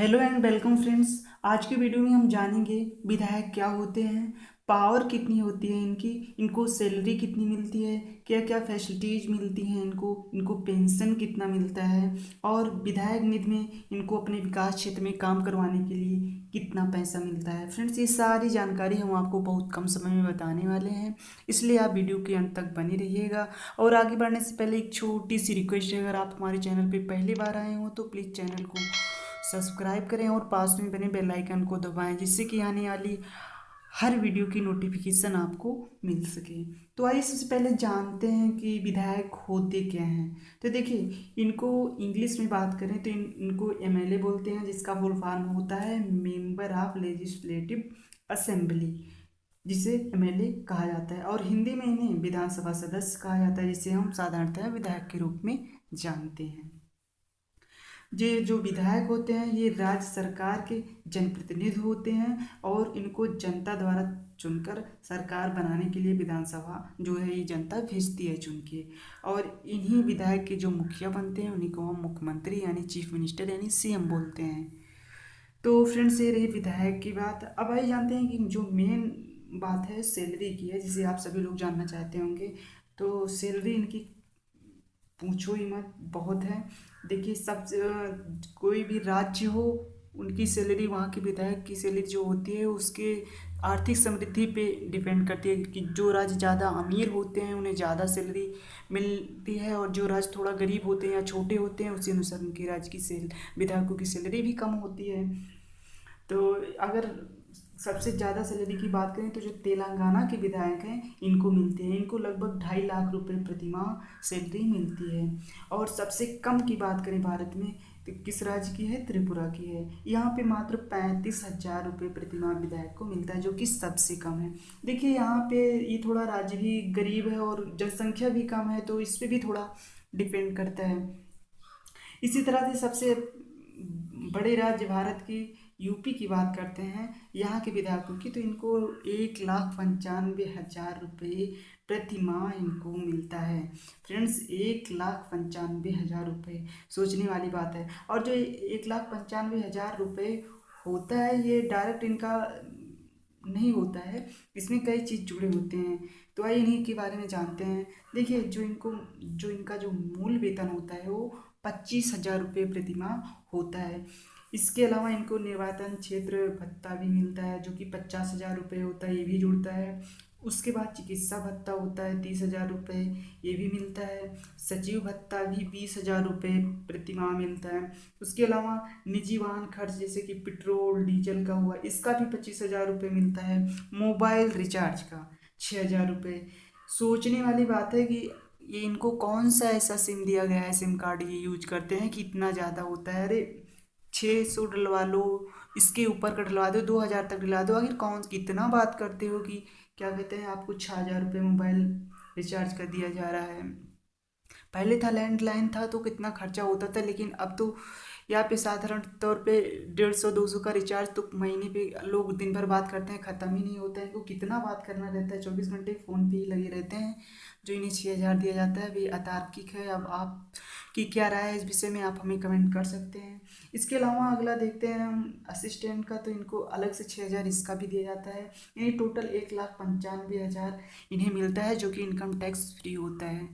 Hello and welcome friends. आज की video में हम जानेंगे विधायक क्या होते हैं, पावर कितनी होती है इनकी, इनको सैलरी कितनी मिलती है, क्या क्या फैसिलिटीज मिलती हैं इनको इनको पेंशन कितना मिलता है और विधायक निधि में इनको अपने विकास क्षेत्र में काम करवाने के लिए कितना पैसा मिलता है। फ्रेंड्स, ये सारी जानकारी हम आपको बहुत कम समय में बताने वाले हैं, इसलिए आप वीडियो के अंत तक बने रहिएगा। और आगे बढ़ने से पहले एक छोटी सी रिक्वेस्ट है, अगर आप हमारे चैनल पर पहली बार आए हो तो प्लीज़ चैनल को सब्सक्राइब करें और पास में बने बेल आइकन को दबाएं, जिससे कि आने वाली हर वीडियो की नोटिफिकेशन आपको मिल सके। तो आइए सबसे पहले जानते हैं कि विधायक होते क्या हैं। तो देखिए, इनको इंग्लिश में बात करें तो इनको एमएलए बोलते हैं, जिसका फुल फॉर्म होता है मेंबर ऑफ लेजिस्लेटिव असेंबली, जिसे एमएलए कहा जाता है। और हिंदी में इन्हें विधानसभा सदस्य कहा जाता है, जिसे हम साधारणतः विधायक के रूप में जानते हैं। ये जो विधायक होते हैं ये राज्य सरकार के जनप्रतिनिधि होते हैं और इनको जनता द्वारा चुनकर सरकार बनाने के लिए विधानसभा जो है ये जनता भेजती है चुन के। और इन्हीं विधायक के जो मुखिया बनते हैं उन्हीं को हम मुख्यमंत्री यानी चीफ मिनिस्टर यानी सीएम बोलते हैं। तो फ्रेंड्स, ये रही विधायक की बात। अब आइए जानते हैं कि जो मेन बात है सैलरी की है, जिसे आप सभी लोग जानना चाहते होंगे। तो सैलरी इनकी पूछो ही मत, बहुत है। देखिए, सब कोई भी राज्य हो उनकी सैलरी, वहाँ के विधायक की सैलरी जो होती है उसके आर्थिक समृद्धि पे डिपेंड करती है कि जो राज्य ज़्यादा अमीर होते हैं उन्हें ज़्यादा सैलरी मिलती है, और जो राज्य थोड़ा गरीब होते हैं या छोटे होते हैं उसी अनुसार उनके राज्य की विधायकों की सैलरी भी कम होती है। तो अगर सबसे ज़्यादा सैलरी की बात करें तो जो तेलंगाना के विधायक हैं इनको मिलते हैं, इनको लगभग 2.5 लाख रुपए प्रति माह सैलरी मिलती है। और सबसे कम की बात करें भारत में तो किस राज्य की है, त्रिपुरा की है। यहाँ पे मात्र 35,000 रुपये प्रति माह विधायक को मिलता है, जो कि सबसे कम है। देखिए, यहाँ पे ये थोड़ा राज्य भी गरीब है और जनसंख्या भी कम है, तो इस पर भी थोड़ा डिपेंड करता है। इसी तरह से सबसे बड़े राज्य भारत की यूपी की बात करते हैं, यहाँ के विधायकों की, तो इनको 1,95,000 रुपये प्रति माह इनको मिलता है। फ्रेंड्स, 1,95,000 रुपये सोचने वाली बात है। और जो 1,95,000 रुपये होता है ये डायरेक्ट इनका नहीं होता है, इसमें कई चीज़ जुड़े होते हैं। तो आइए इन्हीं के बारे में जानते हैं। देखिए, जो इनका जो मूल वेतन होता है वो 25,000 रुपये प्रति माह होता है। इसके अलावा इनको निर्वाचन क्षेत्र भत्ता भी मिलता है, जो कि 50,000 रुपये होता है, ये भी जुड़ता है। उसके बाद चिकित्सा भत्ता होता है 30,000 रुपये, ये भी मिलता है। सचिव भत्ता भी 20,000 रुपये प्रति माह मिलता है। उसके अलावा निजी वाहन खर्च जैसे कि पेट्रोल डीजल का हुआ, इसका भी 25,000 रुपये मिलता है। मोबाइल रिचार्ज का 6,000 रुपये। सोचने वाली बात है कि ये इनको कौन सा ऐसा सिम दिया गया है, सिम कार्ड ये यूज करते हैं कि इतना ज़्यादा होता है। अरे, 600 डलवा लो, इसके ऊपर का डलवा दो, 2,000 तक डलवा दो। आखिर कौन कितना बात करते हो कि क्या कहते हैं आपको 6,000 रुपये मोबाइल रिचार्ज कर दिया जा रहा है। पहले था लैंडलाइन था तो कितना खर्चा होता था, लेकिन अब तो यहाँ पे साधारण तौर पे 150-200 का रिचार्ज तो महीने पे लोग दिन भर बात करते हैं, ख़त्म ही नहीं होता है। इनको कितना बात करना रहता है, 24 घंटे फ़ोन पे ही लगे रहते हैं। जो इन्हें 6,000 दिया जाता है भी अतार्किक है। अब आप की क्या राय है इस विषय में, आप हमें कमेंट कर सकते हैं। इसके अलावा अगला देखते हैं हम असिस्टेंट का, तो इनको अलग से 6,000 इसका भी दिया जाता है, यानी टोटल 1,95,000 इन्हें मिलता है, जो कि इनकम टैक्स फ्री होता है।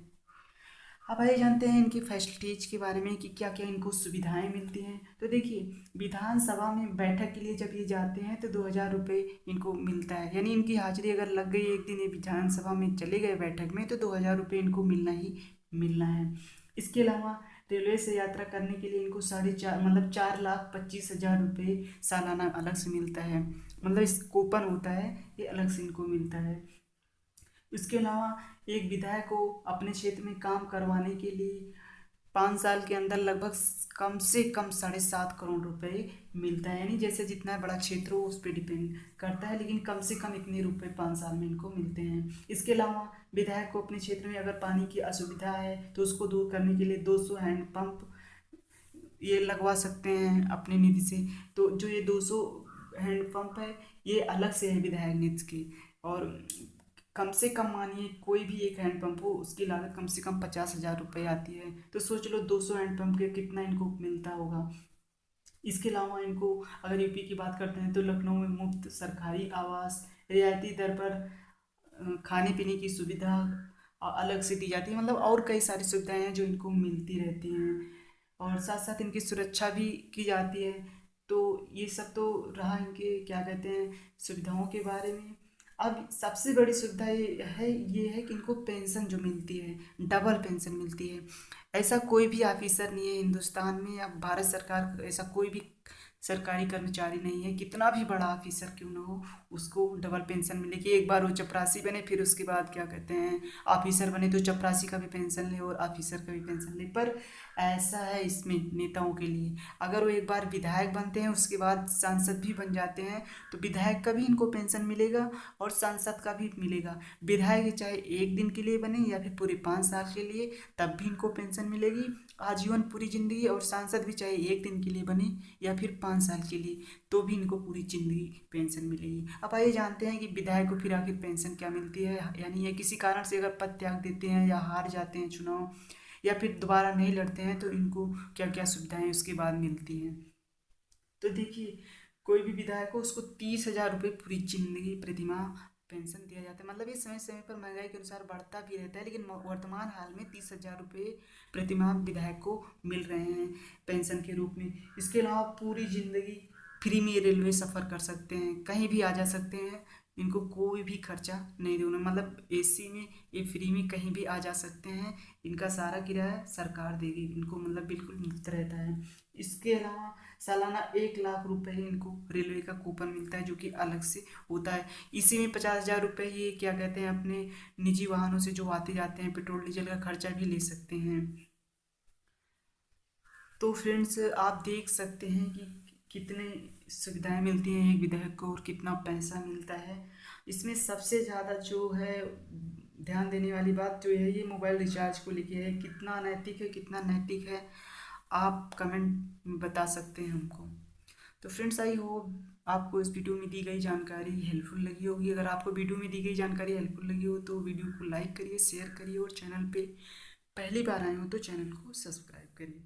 अब आइए जानते हैं इनकी फैसिलिटीज के बारे में कि क्या क्या इनको सुविधाएं मिलती हैं। तो देखिए, विधानसभा में बैठक के लिए जब ये जाते हैं तो 2,000 रुपये इनको मिलता है, यानी इनकी हाजिरी अगर लग गई एक दिन ये विधानसभा में चले गए बैठक में तो 2,000 रुपये इनको मिलना ही मिलना है। इसके अलावा रेलवे से यात्रा करने के लिए इनको 4.5 मतलब 4,25,000 रुपये सालाना अलग से मिलता है, मतलब इस कूपन होता है ये अलग से इनको मिलता है। इसके अलावा एक विधायक को अपने क्षेत्र में काम करवाने के लिए 5 साल के अंदर लगभग कम से कम 7.5 करोड़ रुपए मिलता है, यानी जैसे जितना बड़ा क्षेत्र हो उस पर डिपेंड करता है, लेकिन कम से कम इतने रुपए 5 साल में इनको मिलते हैं। इसके अलावा विधायक को अपने क्षेत्र में अगर पानी की असुविधा है तो उसको दूर करने के लिए 200 हैंडपम्प ये लगवा सकते हैं अपनी निधि से। तो जो ये 200 हैंडपम्प है ये अलग से है विधायक निधि के। और कम से कम मानिए कोई भी एक हैंडपम्प हो उसकी लागत कम से कम 50,000 रुपये आती है, तो सोच लो 200 हैंडपम्प के कितना इनको मिलता होगा। इसके अलावा इनको अगर यूपी की बात करते हैं तो लखनऊ में मुफ्त सरकारी आवास, रियायती दर पर खाने पीने की सुविधा अलग से दी जाती है। मतलब और कई सारी सुविधाएं हैं जो इनको मिलती रहती हैं, और साथ साथ इनकी सुरक्षा भी की जाती है। तो ये सब तो रहा इनके क्या कहते हैं सुविधाओं के बारे में। अब सबसे बड़ी सुविधा ये है कि इनको पेंशन जो मिलती है, डबल पेंशन मिलती है। ऐसा कोई भी ऑफिसर नहीं है हिंदुस्तान में या भारत सरकार, ऐसा कोई भी सरकारी कर्मचारी नहीं है, कितना भी बड़ा ऑफिसर क्यों ना हो, उसको डबल पेंशन मिलेगी। एक बार वो चपरासी बने, फिर उसके बाद क्या कहते हैं ऑफिसर बने, तो चपरासी का भी पेंशन ले और ऑफिसर का भी पेंशन ले। पर ऐसा है इसमें नेताओं के लिए, अगर वो एक बार विधायक बनते हैं उसके बाद सांसद भी बन जाते हैं तो विधायक का भी इनको पेंशन मिलेगा और सांसद का भी मिलेगा। विधायक चाहे एक दिन के लिए बने या फिर पूरे 5 साल के लिए, तब भी इनको पेंशन मिलेगी आजीवन पूरी जिंदगी। और सांसद भी चाहे एक दिन के लिए बने या फिर 5 साल के लिए, तो भी इनको पूरी जिंदगी पेंशन मिलेगी। अब आइए जानते हैं कि विधायक को फिर आखिर पेंशन क्या मिलती है। यानी ये किसी कारण से अगर पद त्याग देते हैं या हार जाते हैं चुनाव या फिर दोबारा नहीं लड़ते हैं तो इनको क्या क्या सुविधाएं उसके बाद मिलती हैं। तो देखिए, कोई भी विधायक हो उसको 30,000 रुपये पूरी जिंदगी प्रतिमाह पेंशन दिया जाता है। मतलब ये समय समय पर महंगाई के अनुसार बढ़ता भी रहता है, लेकिन वर्तमान हाल में 30,000 रुपये प्रतिमाह विधायक को मिल रहे हैं पेंशन के रूप में। इसके अलावा पूरी जिंदगी फ्री में रेलवे सफ़र कर सकते हैं, कहीं भी आ जा सकते हैं, इनको कोई भी खर्चा नहीं देना। मतलब एसी में ये फ्री में कहीं भी आ जा सकते हैं, इनका सारा किराया सरकार देगी इनको, मतलब बिल्कुल मुफ्त रहता है। इसके अलावा सालाना 1 लाख रुपए इनको रेलवे का कूपन मिलता है जो कि अलग से होता है। इसी में 50,000 रुपये ये क्या कहते हैं अपने निजी वाहनों से जो आते जाते हैं पेट्रोल डीजल का खर्चा भी ले सकते हैं। तो फ्रेंड्स आप देख सकते हैं कि कितने सुविधाएं मिलती हैं एक विधायक को और कितना पैसा मिलता है। इसमें सबसे ज़्यादा जो है ध्यान देने वाली बात जो है ये मोबाइल रिचार्ज को लेके है। कितना नैतिक है कितना नैतिक है आप कमेंट में बता सकते हैं हमको। तो फ्रेंड्स आई होप आपको इस वीडियो में दी गई जानकारी हेल्पफुल लगी होगी। अगर आपको वीडियो में दी गई जानकारी हेल्पफुल लगी हो तो वीडियो को लाइक करिए, शेयर करिए और चैनल पे पहली बार आए हो तो चैनल को सब्सक्राइब करिए।